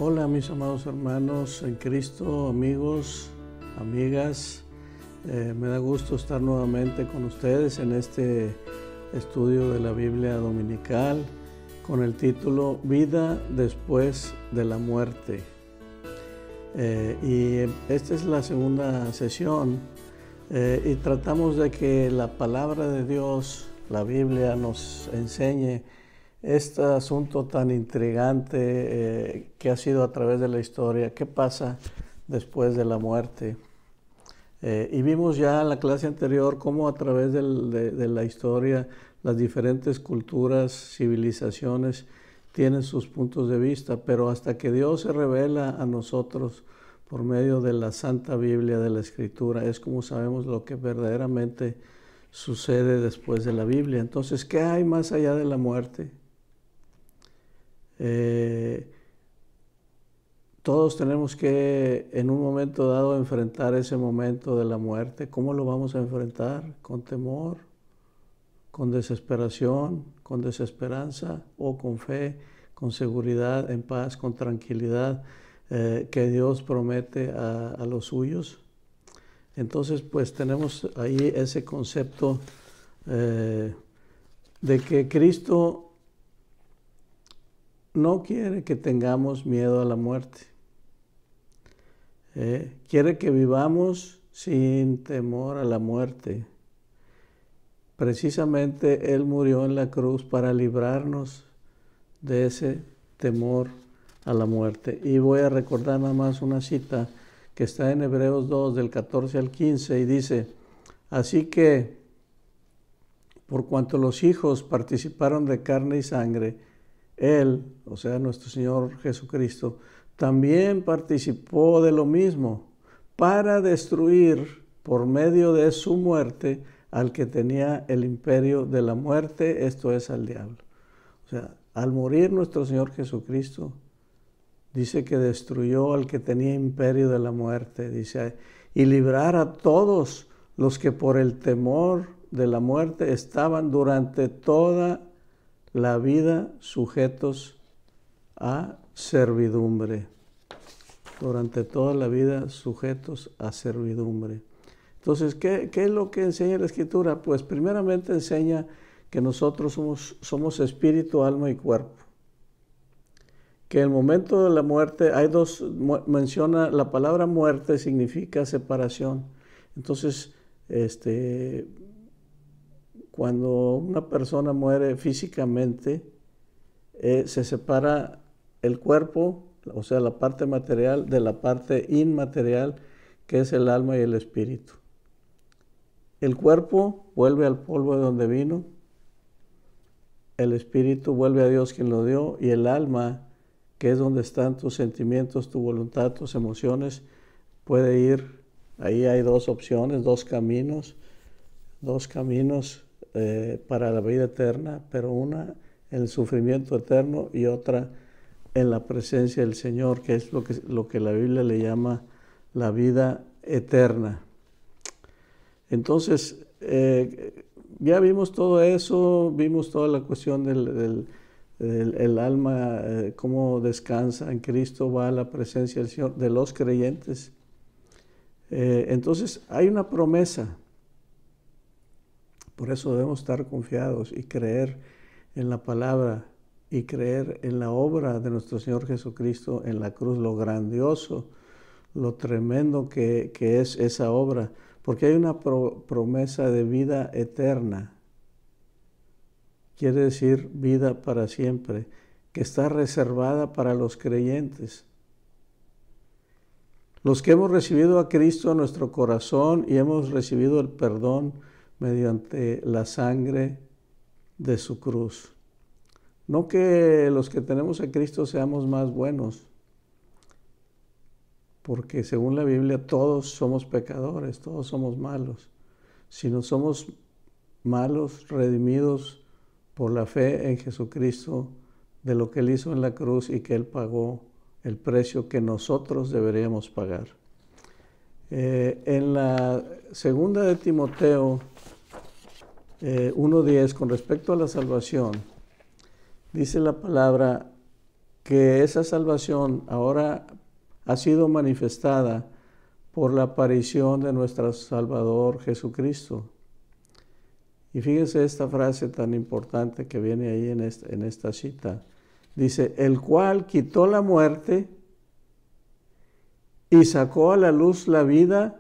Hola mis amados hermanos en Cristo, amigos, amigas. Me da gusto estar nuevamente con ustedes en este estudio de la Biblia dominical con el título Vida después de la muerte. Y esta es la segunda sesión y tratamos de que la palabra de Dios, la Biblia, nos enseñe este asunto tan intrigante que ha sido a través de la historia. ¿Qué pasa después de la muerte? Y vimos ya en la clase anterior cómo a través de la historia las diferentes culturas, civilizaciones tienen sus puntos de vista, pero hasta que Dios se revela a nosotros por medio de la Santa Biblia, de la Escritura, es como sabemos lo que verdaderamente sucede después de la Biblia. Entonces, ¿qué hay más allá de la muerte? Todos tenemos que en un momento dado enfrentar ese momento de la muerte. ¿Cómo lo vamos a enfrentar? ¿Con temor? ¿Con desesperación? ¿Con desesperanza? ¿O con fe? ¿Con seguridad? ¿En paz? ¿Con tranquilidad? Que Dios promete a los suyos. Entonces pues tenemos ahí ese concepto de que Cristo no quiere que tengamos miedo a la muerte. Quiere que vivamos sin temor a la muerte. Precisamente Él murió en la cruz para librarnos de ese temor a la muerte. Y voy a recordar nada más una cita que está en Hebreos 2, del 14 al 15, y dice: así que, por cuanto los hijos participaron de carne y sangre, Él, o sea, nuestro Señor Jesucristo, también participó de lo mismo para destruir por medio de su muerte al que tenía el imperio de la muerte, esto es, al diablo. O sea, al morir nuestro Señor Jesucristo, dice que destruyó al que tenía imperio de la muerte, dice, y librar a todos los que por el temor de la muerte estaban durante toda la vida sujetos a servidumbre. Durante toda la vida sujetos a servidumbre. Entonces, ¿qué es lo que enseña la Escritura? Pues primeramente enseña que nosotros somos espíritu, alma y cuerpo. Que el momento de la muerte, menciona la palabra muerte, significa separación. Entonces, cuando una persona muere físicamente, se separa el cuerpo, o sea, la parte material, de la parte inmaterial, que es el alma y el espíritu. El cuerpo vuelve al polvo de donde vino, el espíritu vuelve a Dios quien lo dio, y el alma, que es donde están tus sentimientos, tu voluntad, tus emociones, puede ir. Ahí hay dos opciones, dos caminos para la vida eterna, pero una en el sufrimiento eterno y otra en la presencia del Señor, que es lo que la Biblia le llama la vida eterna. Entonces, ya vimos todo eso, vimos toda la cuestión del alma, cómo descansa en Cristo, va a la presencia del Señor, de los creyentes. Entonces, hay una promesa. Por eso debemos estar confiados y creer en la palabra y creer en la obra de nuestro Señor Jesucristo en la cruz, lo grandioso, lo tremendo que es esa obra, porque hay una promesa de vida eterna. Quiere decir vida para siempre, que está reservada para los creyentes. Los que hemos recibido a Cristo en nuestro corazón y hemos recibido el perdón mediante la sangre de su cruz. No que los que tenemos a Cristo seamos más buenos, porque según la Biblia todos somos pecadores, todos somos malos, sino somos malos redimidos por la fe en Jesucristo, de lo que Él hizo en la cruz y que Él pagó el precio que nosotros deberíamos pagar. En la segunda de Timoteo 1:10, con respecto a la salvación, dice la palabra: que esa salvación ahora ha sido manifestada por la aparición de nuestro Salvador Jesucristo. Y fíjense esta frase tan importante que viene ahí en esta cita. Dice, el cual quitó la muerte y sacó a la luz la vida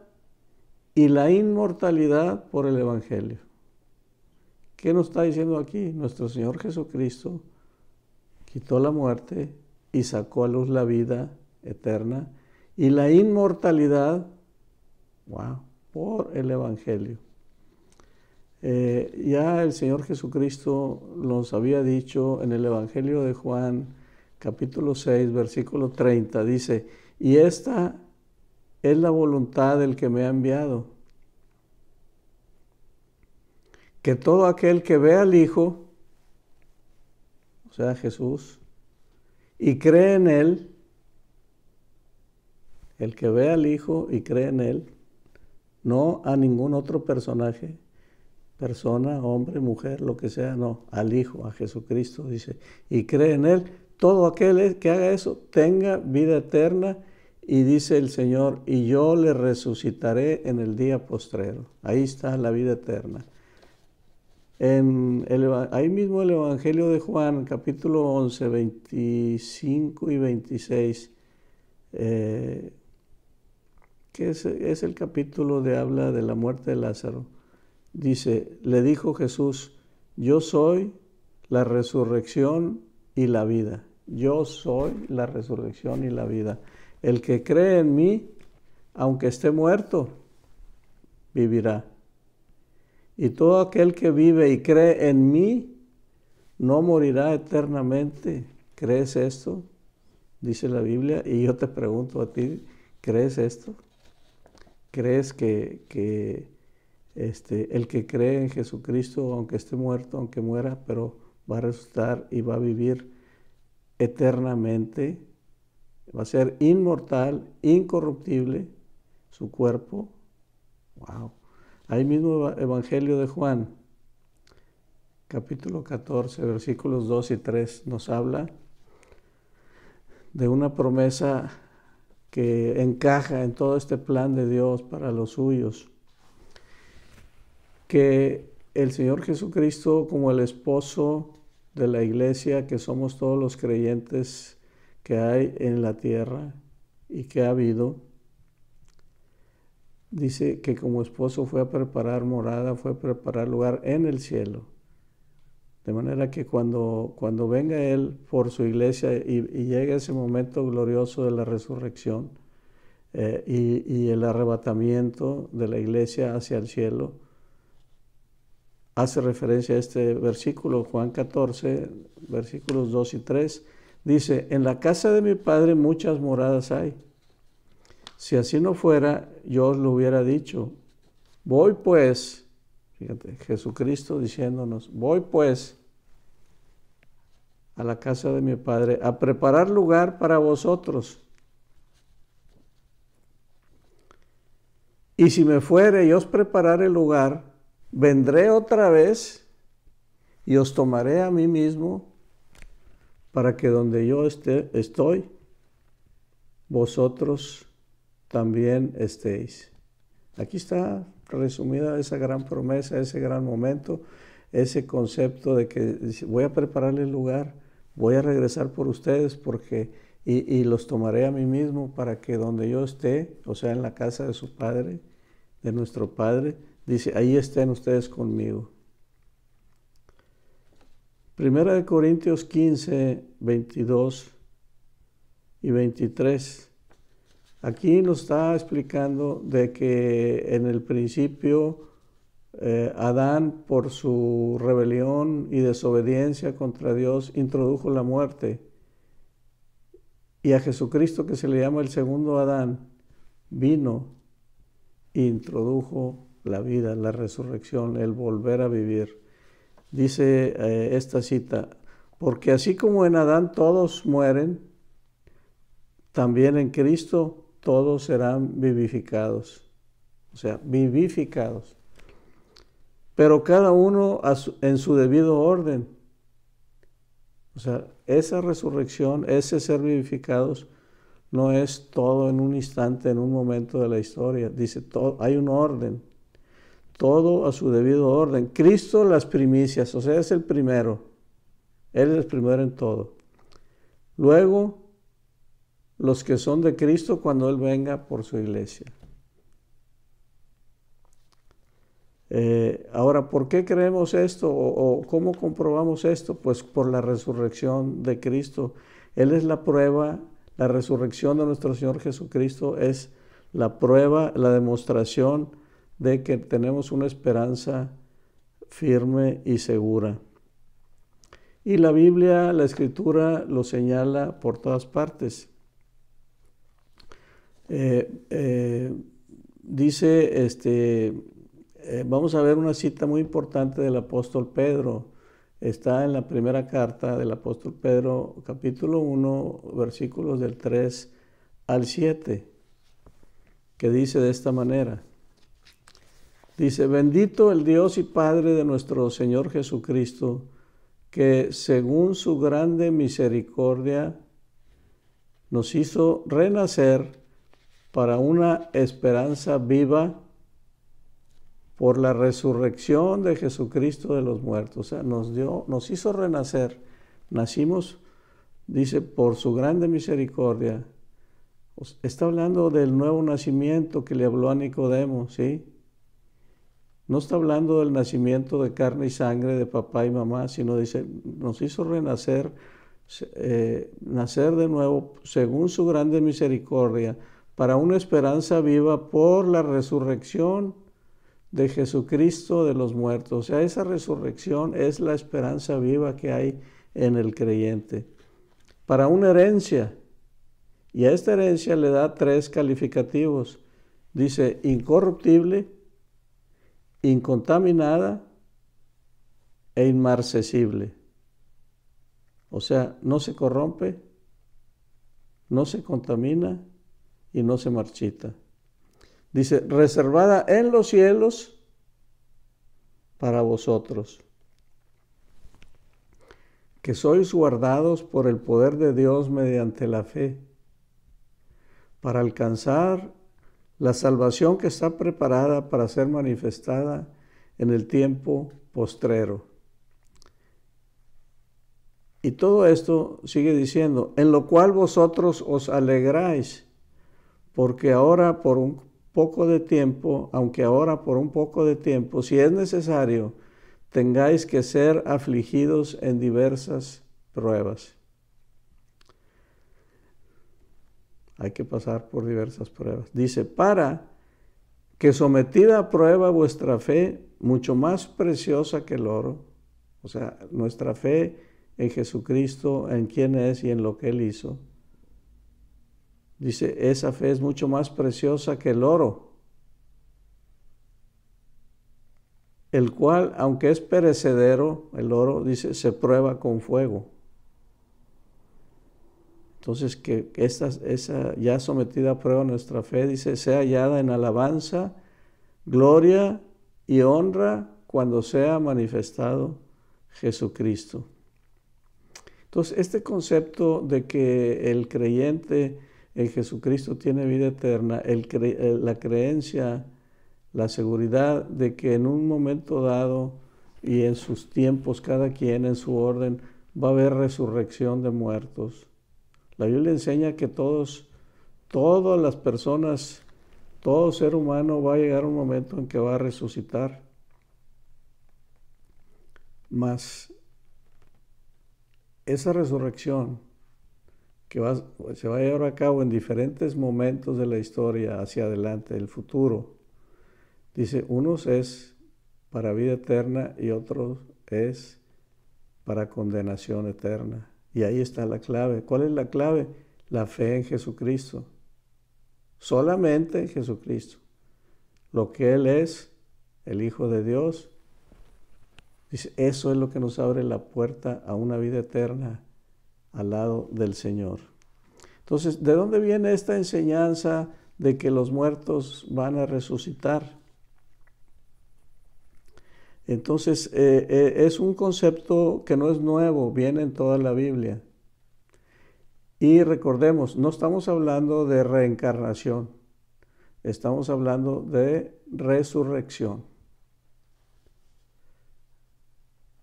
y la inmortalidad por el Evangelio. ¿Qué nos está diciendo aquí? Nuestro Señor Jesucristo quitó la muerte y sacó a luz la vida eterna y la inmortalidad, por el Evangelio. Ya el Señor Jesucristo nos había dicho en el Evangelio de Juan, capítulo 6, versículo 30, dice, y esta es la voluntad del que me ha enviado, que todo aquel que ve al Hijo, o sea, Jesús, y cree en Él, el que ve al Hijo y cree en Él, no a ningún otro personaje, persona, hombre, mujer, lo que sea, no, al Hijo, a Jesucristo, dice, y cree en Él, todo aquel que haga eso tenga vida eterna, y dice el Señor, y yo le resucitaré en el día postrero. Ahí está la vida eterna. Ahí mismo el Evangelio de Juan, capítulo 11, 25 y 26, que es el capítulo de habla de la muerte de Lázaro. Dice, le dijo Jesús, yo soy la resurrección y la vida. Yo soy la resurrección y la vida. El que cree en mí, aunque esté muerto, vivirá. Y todo aquel que vive y cree en mí, no morirá eternamente. ¿Crees esto? Dice la Biblia. Y yo te pregunto a ti, ¿crees esto? ¿Crees que el que cree en Jesucristo, aunque esté muerto, aunque muera, pero va a resucitar y va a vivir eternamente? Va a ser inmortal, incorruptible, su cuerpo. ¡Wow! Ahí mismo Evangelio de Juan, capítulo 14, versículos 2 y 3, nos habla de una promesa que encaja en todo este plan de Dios para los suyos, que el Señor Jesucristo, como el esposo de la iglesia, que somos todos los creyentes que hay en la tierra y que ha habido, dice que como esposo fue a preparar morada, fue a preparar lugar en el cielo. De manera que cuando venga Él por su iglesia y llegue ese momento glorioso de la resurrección y el arrebatamiento de la iglesia hacia el cielo, hace referencia a este versículo, Juan 14, versículos 2 y 3, dice, en la casa de mi Padre muchas moradas hay. Si así no fuera, yo os lo hubiera dicho. Voy pues, fíjate, Jesucristo diciéndonos, voy pues a la casa de mi Padre a preparar lugar para vosotros. Y si me fuere y os preparare lugar, vendré otra vez y os tomaré a mí mismo para que donde yo estoy, vosotros también estéis. Aquí está resumida esa gran promesa, ese gran momento, ese concepto de que voy a prepararle el lugar, voy a regresar por ustedes y los tomaré a mí mismo para que donde yo esté, o sea, en la casa de su Padre, de nuestro Padre, dice, ahí estén ustedes conmigo. Primera de Corintios 15, 22 y 23. Aquí nos está explicando de que en el principio Adán, por su rebelión y desobediencia contra Dios, introdujo la muerte. Y a Jesucristo, que se le llama el segundo Adán, vino e introdujo la vida, la resurrección, el volver a vivir. Dice esta cita, porque así como en Adán todos mueren, también en Cristo todos serán vivificados, o sea, vivificados, pero cada uno en su debido orden. O sea, esa resurrección, ese ser vivificados, no es todo en un instante, en un momento de la historia. Dice, todo, hay un orden, todo a su debido orden. Cristo las primicias, o sea, es el primero. Él es el primero en todo. Luego, los que son de Cristo cuando Él venga por su iglesia. Ahora, ¿por qué creemos esto o cómo comprobamos esto? Pues por la resurrección de Cristo. Él es la prueba, la resurrección de nuestro Señor Jesucristo es la prueba, la demostración de que tenemos una esperanza firme y segura. Y la Biblia, la Escritura lo señala por todas partes. Dice, vamos a ver una cita muy importante del apóstol Pedro. Está en la primera carta del apóstol Pedro, capítulo 1, versículos del 3 al 7, que dice de esta manera. Dice, bendito el Dios y Padre de nuestro Señor Jesucristo, que según su grande misericordia nos hizo renacer para una esperanza viva por la resurrección de Jesucristo de los muertos. O sea, nos hizo renacer. Nacimos, dice, por su grande misericordia. Está hablando del nuevo nacimiento que le habló a Nicodemo, ¿sí? No está hablando del nacimiento de carne y sangre de papá y mamá, sino dice, nos hizo renacer, nacer de nuevo según su grande misericordia, para una esperanza viva por la resurrección de Jesucristo de los muertos. O sea, esa resurrección es la esperanza viva que hay en el creyente. Para una herencia, y a esta herencia le da 3 calificativos. Dice, incorruptible, incontaminada e inmarcesible. O sea, no se corrompe, no se contamina y no se marchita. Dice, reservada en los cielos para vosotros, que sois guardados por el poder de Dios mediante la fe, para alcanzar la salvación que está preparada para ser manifestada en el tiempo postrero. Y todo esto sigue diciendo, en lo cual vosotros os alegráis, porque ahora por un poco de tiempo, aunque ahora por un poco de tiempo, si es necesario, tengáis que ser afligidos en diversas pruebas. Hay que pasar por diversas pruebas. Dice, para que sometida a prueba vuestra fe, mucho más preciosa que el oro, o sea, nuestra fe en Jesucristo, en quién es y en lo que Él hizo. Dice, esa fe es mucho más preciosa que el oro, el cual, aunque es perecedero, el oro, dice, se prueba con fuego. Entonces, que esa ya sometida a prueba nuestra fe, dice, sea hallada en alabanza, gloria y honra cuando sea manifestado Jesucristo. Entonces, este concepto de que el creyente en Jesucristo tiene vida eterna, la creencia, la seguridad de que en un momento dado y en sus tiempos, cada quien en su orden, va a haber resurrección de muertos. La Biblia enseña que todas las personas, todo ser humano va a llegar un momento en que va a resucitar. Mas esa resurrección que se va a llevar a cabo en diferentes momentos de la historia hacia adelante, el futuro, dice, unos es para vida eterna y otros es para condenación eterna. Y ahí está la clave. ¿Cuál es la clave? La fe en Jesucristo. Solamente en Jesucristo. Lo que Él es, el Hijo de Dios, dice, eso es lo que nos abre la puerta a una vida eterna al lado del Señor. Entonces, ¿de dónde viene esta enseñanza de que los muertos van a resucitar? Entonces, es un concepto que no es nuevo, viene en toda la Biblia. Y recordemos, no estamos hablando de reencarnación, estamos hablando de resurrección.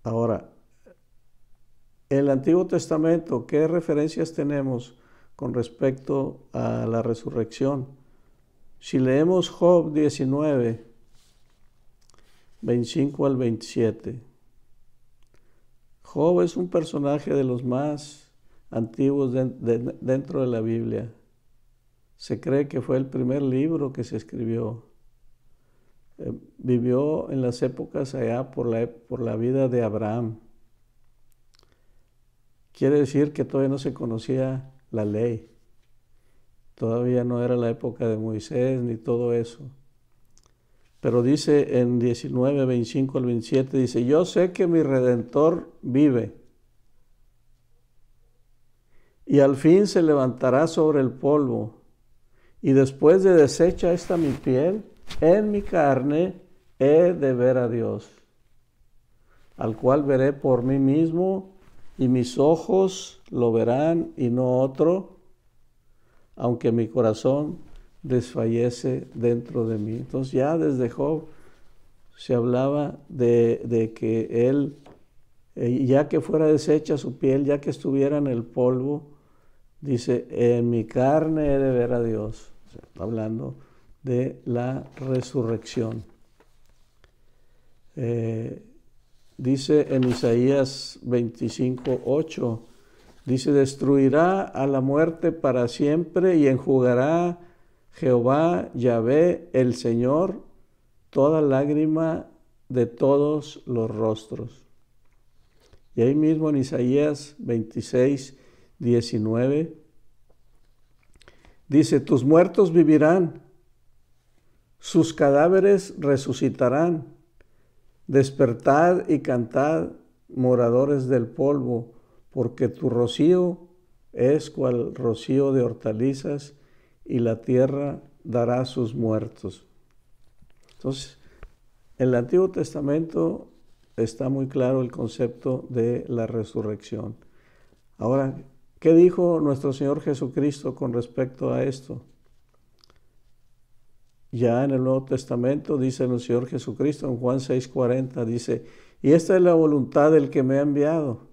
Ahora, el Antiguo Testamento, ¿qué referencias tenemos con respecto a la resurrección? Si leemos Job 19, 25 al 27, Job es un personaje de los más antiguos dentro de la Biblia. Se cree que fue el primer libro que se escribió. Vivió en las épocas allá por la vida de Abraham. Quiere decir que todavía no se conocía la ley. Todavía no era la época de Moisés ni todo eso. Pero dice en 19, 25 al 27, dice, yo sé que mi Redentor vive y al fin se levantará sobre el polvo, y después de deshecha esta mi piel, en mi carne he de ver a Dios, al cual veré por mí mismo, y mis ojos lo verán y no otro, aunque mi corazón desfallece dentro de mí. Entonces ya desde Job se hablaba de que él, ya que fuera deshecha su piel, ya que estuviera en el polvo, dice, en mi carne he de ver a Dios. O sea, hablando de la resurrección. Dice en Isaías 25, 8, dice, destruirá a la muerte para siempre y enjugará Jehová, Yahvé, el Señor, toda lágrima de todos los rostros. Y ahí mismo en Isaías 26, 19, dice, tus muertos vivirán, sus cadáveres resucitarán, despertad y cantad, moradores del polvo, porque tu rocío es cual rocío de hortalizas, y la tierra dará sus muertos. Entonces, en el Antiguo Testamento está muy claro el concepto de la resurrección. Ahora, ¿qué dijo nuestro Señor Jesucristo con respecto a esto? Ya en el Nuevo Testamento dice el Señor Jesucristo en Juan 6:40, dice, y esta es la voluntad del que me ha enviado,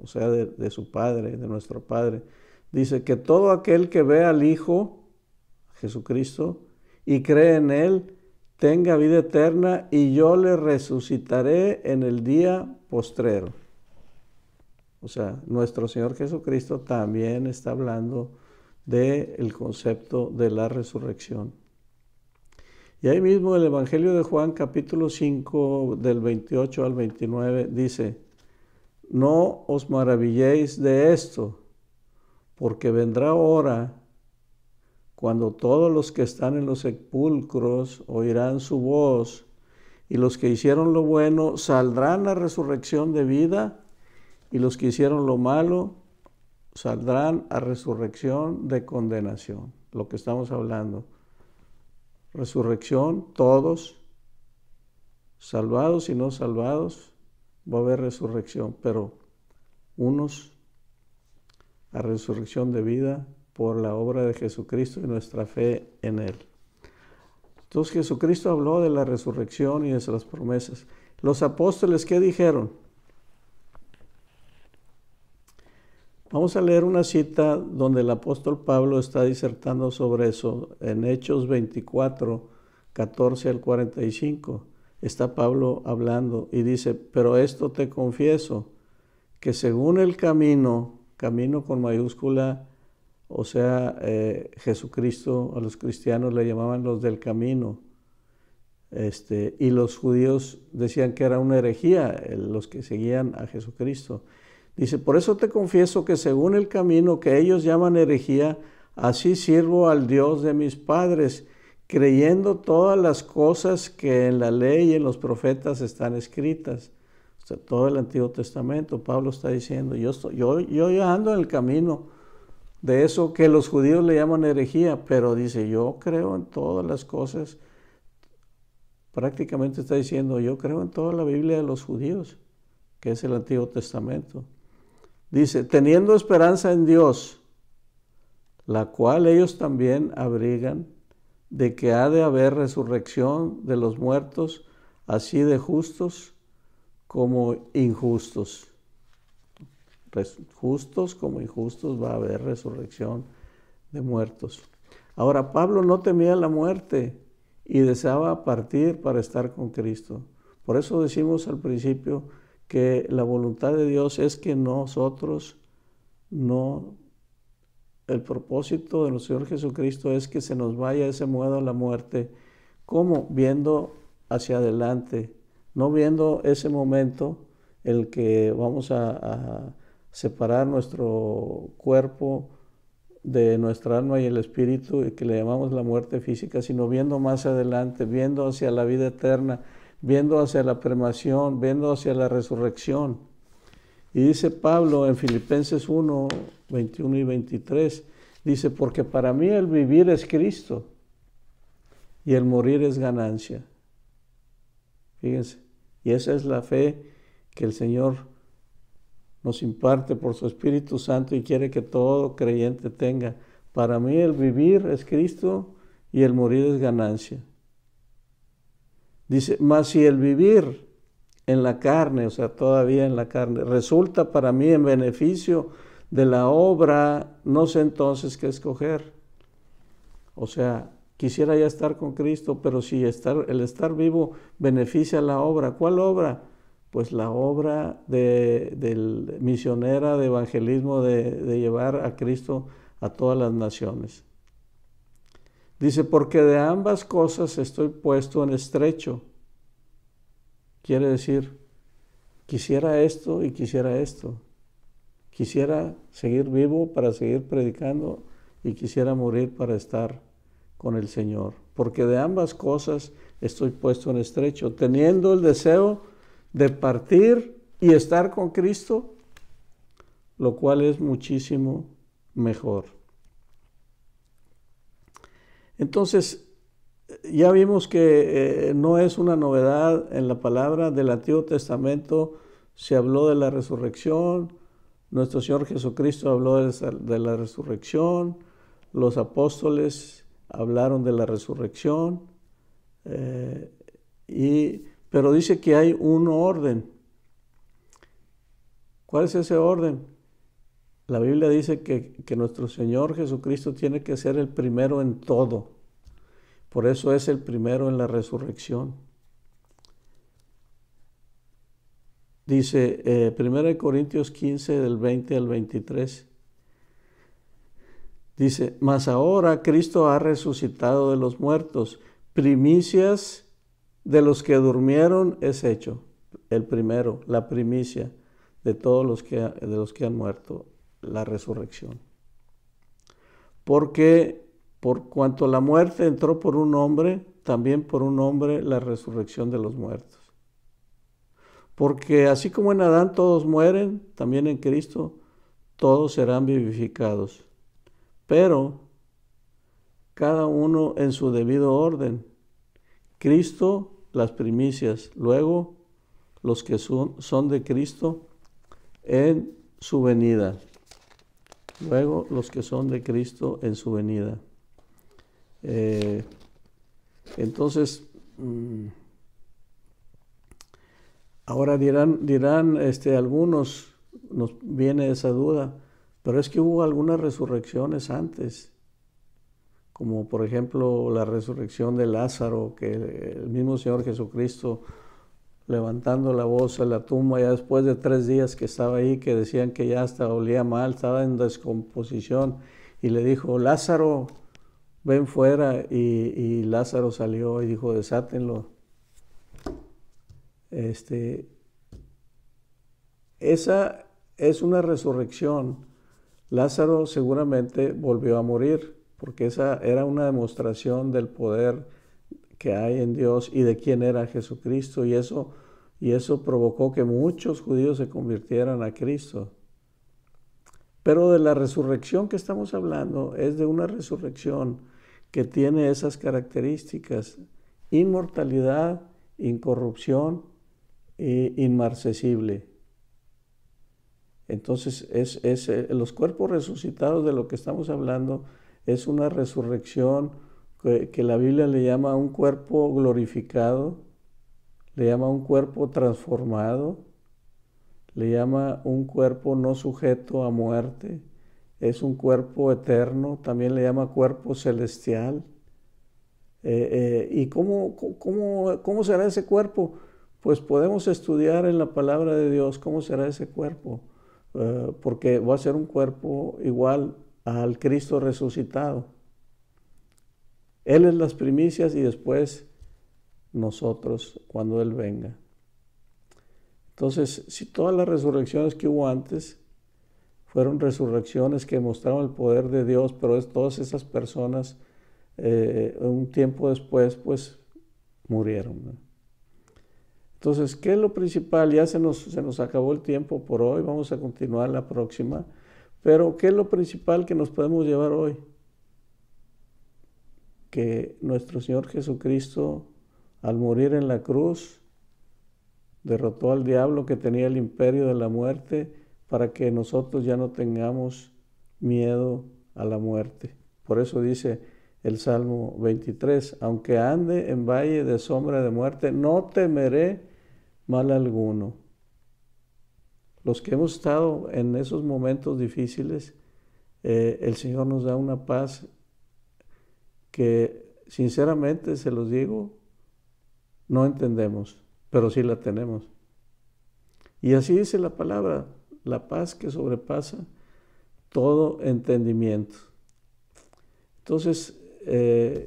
o sea, de su Padre, de nuestro Padre. Dice que todo aquel que ve al Hijo, Jesucristo, y cree en Él, tenga vida eterna, y yo le resucitaré en el día postrero. O sea, nuestro Señor Jesucristo también está hablando del concepto de la resurrección. Y ahí mismo el Evangelio de Juan, capítulo 5, del 28 al 29, dice, no os maravilléis de esto, porque vendrá hora cuando todos los que están en los sepulcros oirán su voz, y los que hicieron lo bueno saldrán a resurrección de vida, y los que hicieron lo malo saldrán a resurrección de condenación. Lo que estamos hablando. Resurrección, todos, salvados y no salvados, va a haber resurrección, pero unos a resurrección de vida por la obra de Jesucristo y nuestra fe en Él. Entonces Jesucristo habló de la resurrección y de las promesas. Los apóstoles, ¿qué dijeron? Vamos a leer una cita donde el apóstol Pablo está disertando sobre eso. En Hechos 24, 14 al 45, está Pablo hablando y dice, pero esto te confieso, que según el camino con mayúscula, o sea, Jesucristo, a los cristianos le llamaban los del camino, y los judíos decían que era una herejía, los que seguían a Jesucristo. Dice, por eso te confieso que según el camino que ellos llaman herejía, así sirvo al Dios de mis padres, creyendo todas las cosas que en la ley y en los profetas están escritas. O sea, todo el Antiguo Testamento, Pablo está diciendo, yo ando en el camino de eso que los judíos le llaman herejía, pero dice, yo creo en todas las cosas prácticamente está diciendo, yo creo en toda la Biblia de los judíos, que es el Antiguo Testamento. Dice, teniendo esperanza en Dios, la cual ellos también abrigan, de que ha de haber resurrección de los muertos, así de justos como injustos. Justos como injustos va a haber resurrección de muertos. Ahora, Pablo no temía la muerte y deseaba partir para estar con Cristo. Por eso decimos al principio que la voluntad de Dios es que nosotros no, el propósito de nuestro Señor Jesucristo es que se nos vaya ese miedo a la muerte, como viendo hacia adelante, no viendo ese momento el que vamos a separar nuestro cuerpo de nuestra alma y el espíritu, y que le llamamos la muerte física, sino viendo más adelante, viendo hacia la vida eterna, viendo hacia la premación, viendo hacia la resurrección. Y dice Pablo en Filipenses 1, 21 y 23, dice, porque para mí el vivir es Cristo y el morir es ganancia. Fíjense, y esa es la fe que el Señor nos imparte por su Espíritu Santo y quiere que todo creyente tenga. Para mí el vivir es Cristo y el morir es ganancia. Dice, mas si el vivir en la carne, o sea, todavía en la carne, resulta para mí en beneficio de la obra, no sé entonces qué escoger. O sea, quisiera ya estar con Cristo, pero si el estar vivo beneficia la obra, ¿cuál obra? Pues la obra del misionera, de evangelismo, de llevar a Cristo a todas las naciones. Dice, porque de ambas cosas estoy puesto en estrecho. Quiere decir, quisiera esto y quisiera esto. Quisiera seguir vivo para seguir predicando y quisiera morir para estar con el Señor. Porque de ambas cosas estoy puesto en estrecho, teniendo el deseo de partir y estar con Cristo, lo cual es muchísimo mejor. Entonces, ya vimos que no es una novedad en la palabra del Antiguo Testamento, se habló de la resurrección, nuestro Señor Jesucristo habló de la resurrección, los apóstoles hablaron de la resurrección, pero dice que hay un orden. ¿Cuál es ese orden? La Biblia dice que nuestro Señor Jesucristo tiene que ser el primero en todo. Por eso es el primero en la resurrección. Dice 1 Corintios 15, del 20 al 23. Dice, mas ahora Cristo ha resucitado de los muertos, primicias de los que durmieron es hecho. El primero, la primicia de todos los que han muerto, la resurrección. Porque por cuanto la muerte entró por un hombre, también por un hombre la resurrección de los muertos. Porque así como en Adán todos mueren, también en Cristo todos serán vivificados. Pero cada uno en su debido orden. Cristo, las primicias, luego los que son de Cristo en su venida. Luego los que son de Cristo en su venida. Entonces, ahora dirán algunos, nos viene esa duda, pero es que hubo algunas resurrecciones antes, como por ejemplo la resurrección de Lázaro, que el mismo Señor Jesucristo, levantando la voz en la tumba, ya después de 3 días que estaba ahí, que decían que ya hasta olía mal, estaba en descomposición, y le dijo, Lázaro, ven fuera, y Lázaro salió y dijo, desátenlo. Esa es una resurrección. Lázaro seguramente volvió a morir, porque esa era una demostración del poder que hay en Dios y de quién era Jesucristo, y eso provocó que muchos judíos se convirtieran a Cristo. Pero de la resurrección que estamos hablando es de una resurrección que tiene esas características, inmortalidad, incorrupción e inmarcesible. Entonces, los cuerpos resucitados de lo que estamos hablando es una resurrección que la Biblia le llama un cuerpo glorificado, le llama un cuerpo transformado, le llama un cuerpo no sujeto a muerte, es un cuerpo eterno, también le llama cuerpo celestial. ¿Y cómo será ese cuerpo? Pues podemos estudiar en la palabra de Dios cómo será ese cuerpo. Porque va a ser un cuerpo igual al Cristo resucitado. Él es las primicias y después nosotros cuando Él venga. Entonces, si todas las resurrecciones que hubo antes fueron resurrecciones que mostraron el poder de Dios, pero todas esas personas un tiempo después pues murieron, ¿no? Entonces, ¿qué es lo principal? Ya se nos acabó el tiempo por hoy, vamos a continuar la próxima. Pero, ¿qué es lo principal que nos podemos llevar hoy? Que nuestro Señor Jesucristo, al morir en la cruz, derrotó al diablo que tenía el imperio de la muerte para que nosotros ya no tengamos miedo a la muerte. Por eso dice el Salmo 23, aunque ande en valle de sombra de muerte, no temeré mal alguno. Los que hemos estado en esos momentos difíciles, el Señor nos da una paz que sinceramente se los digo, no entendemos, pero sí la tenemos. Y así dice la palabra, la paz que sobrepasa todo entendimiento. Entonces,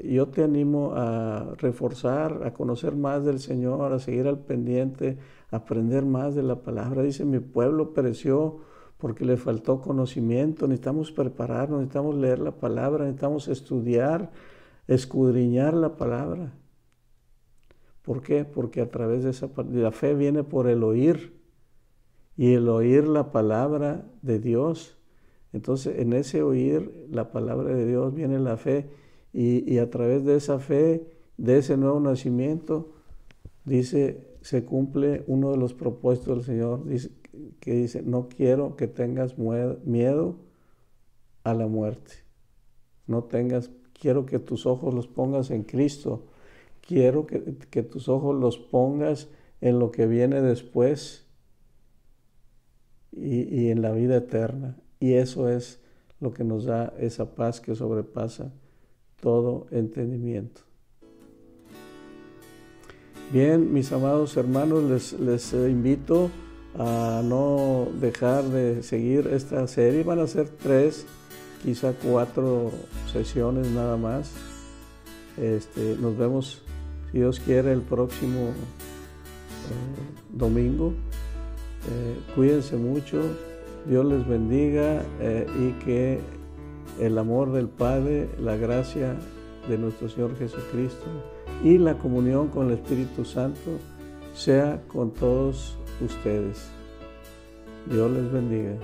yo te animo a reforzar, a conocer más del Señor, a seguir al pendiente, a aprender más de la palabra. Dice, mi pueblo pereció porque le faltó conocimiento. Necesitamos prepararnos, necesitamos leer la palabra, necesitamos estudiar, escudriñar la palabra. ¿Por qué? Porque a través de la fe viene por el oír, y el oír la palabra de Dios. Entonces, en ese oír la palabra de Dios viene la fe, y a través de esa fe, de ese nuevo nacimiento, dice, se cumple uno de los propósitos del Señor, que dice, no quiero que tengas miedo a la muerte. Quiero que tus ojos los pongas en Cristo. Quiero que tus ojos los pongas en lo que viene después y en la vida eterna. Y eso es lo que nos da esa paz que sobrepasa todo entendimiento. Bien, mis amados hermanos, les invito a no dejar de seguir esta serie. Van a ser 3, quizá 4 sesiones nada más. Nos vemos, si Dios quiere, el próximo domingo. Cuídense mucho, Dios les bendiga, y que el amor del Padre, la gracia de nuestro Señor Jesucristo y la comunión con el Espíritu Santo sea con todos ustedes. Dios les bendiga.